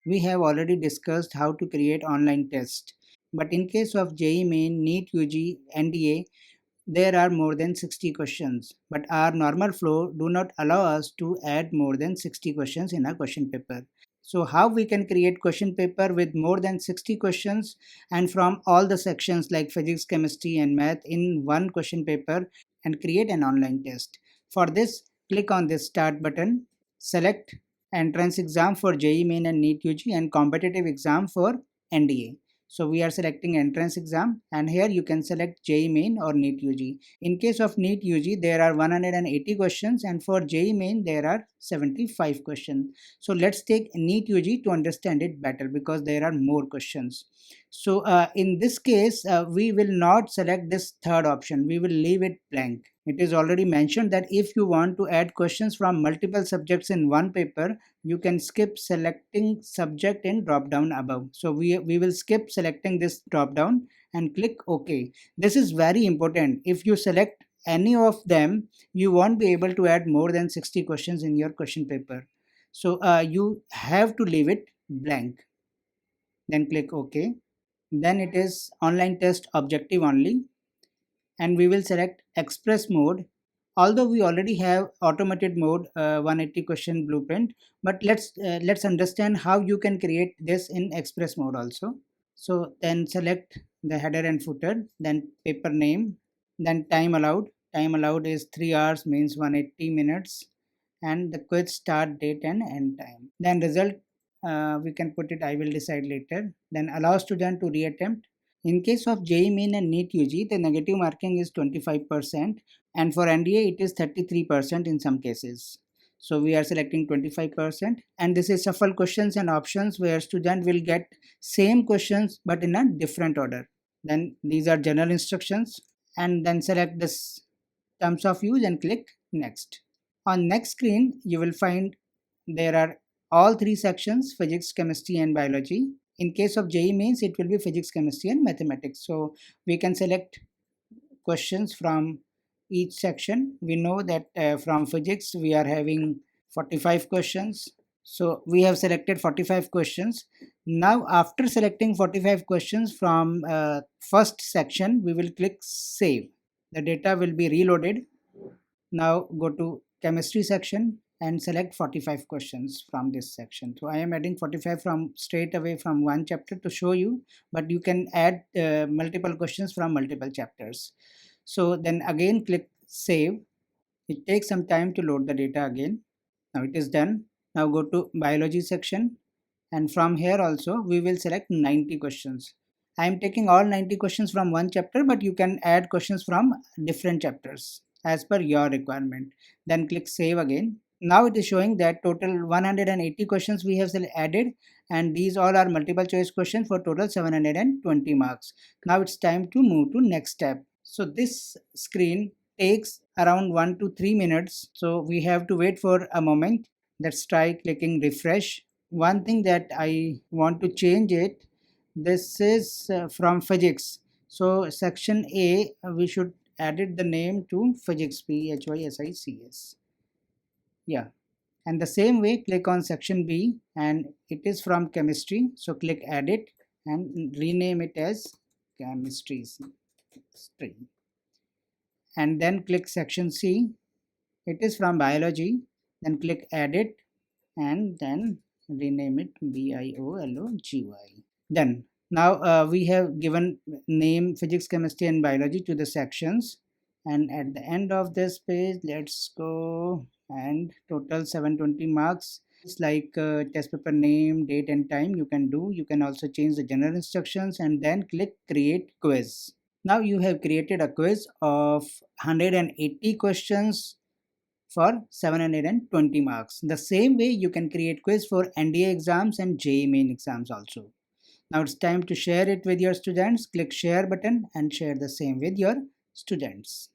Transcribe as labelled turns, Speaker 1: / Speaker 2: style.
Speaker 1: we have already discussed how to create online test. But in case of JEE Main, NEET UG, NDA, there are more than 60 questions. But our normal flow do not allow us to add more than 60 questions in a question paper. So how we can create question paper with more than 60 questions and from all the sections like physics, chemistry and math in one question paper and create an online test. For this, click on this start button, select entrance exam for JEE Main and NEET UG and competitive exam for NDA. So we are selecting entrance exam and here you can select JEE Main or NEET UG. In case of NEET UG, there are 180 questions and for JEE Main there are 75 questions. So let's take NEET UG to understand it better because there are more questions. So in this case, we will not select this third option. We will leave it blank. It is already mentioned that if you want to add questions from multiple subjects in one paper, you can skip selecting subject in drop down above. So we will skip selecting this drop down and click OK. This is very important. If you select any of them, you won't be able to add more than 60 questions in your question paper. So you have to leave it blank. Then click OK. Then it is online test objective only and we will select express mode. Although we already have automated mode 180 question blueprint, but let's understand how you can create this in express mode also. So then select the header and footer, then paper name, then time allowed. Time allowed is 3 hours means 180 minutes and the quiz start date and end time. Then result, we can put it I will decide later. Then allow student to reattempt. In case of JEE Main and NEET UG, the negative marking is 25% and for NDA it is 33% in some cases. So we are selecting 25% and this is shuffle questions and options where student will get same questions but in a different order. Then these are general instructions and then select this terms of use and click next. On next screen you will find there are all three sections physics, chemistry and biology. In case of JEE Mains, it will be physics, chemistry and mathematics. So we can select questions from each section. We know that from physics we are having 45 questions. So we have selected 45 questions. Now after selecting 45 questions from first section, we will click save. The data will be reloaded. Now go to chemistry section and select 45 questions from this section. So I am adding 45 from straight away from one chapter to show you, but you can add multiple questions from multiple chapters. So then again click save. It takes some time to load the data again. Now it is done. Now go to biology section and from here also we will select 90 questions. I am taking all 90 questions from one chapter, but you can add questions from different chapters as per your requirement. Then click save again. Now it is showing that total 180 questions we have added and these all are multiple choice questions for total 720 marks. Now it's time to move to next step. So this screen takes around 1 to 3 minutes. So we have to wait for a moment. Let's try clicking refresh. One thing that I want to change it, this is from physics. So section A, we should added the name to physics, PHYSICS. Yeah, and the same way click on section B and it is from chemistry, so click edit and rename it as chemistry stream and then click section C, it is from biology, then click edit and then rename it BIOLOGY. Done. Now we have given name physics, chemistry and biology to the sections and at the end of this page let's go and total 720 marks. It's like test paper name, date and time you can do. You can also change the general instructions and then click create quiz. Now you have created a quiz of 180 questions for 720 marks. The same way you can create quiz for NDA exams and JEE Main exams also. Now it's time to share it with your students. Click share button and share the same with your students.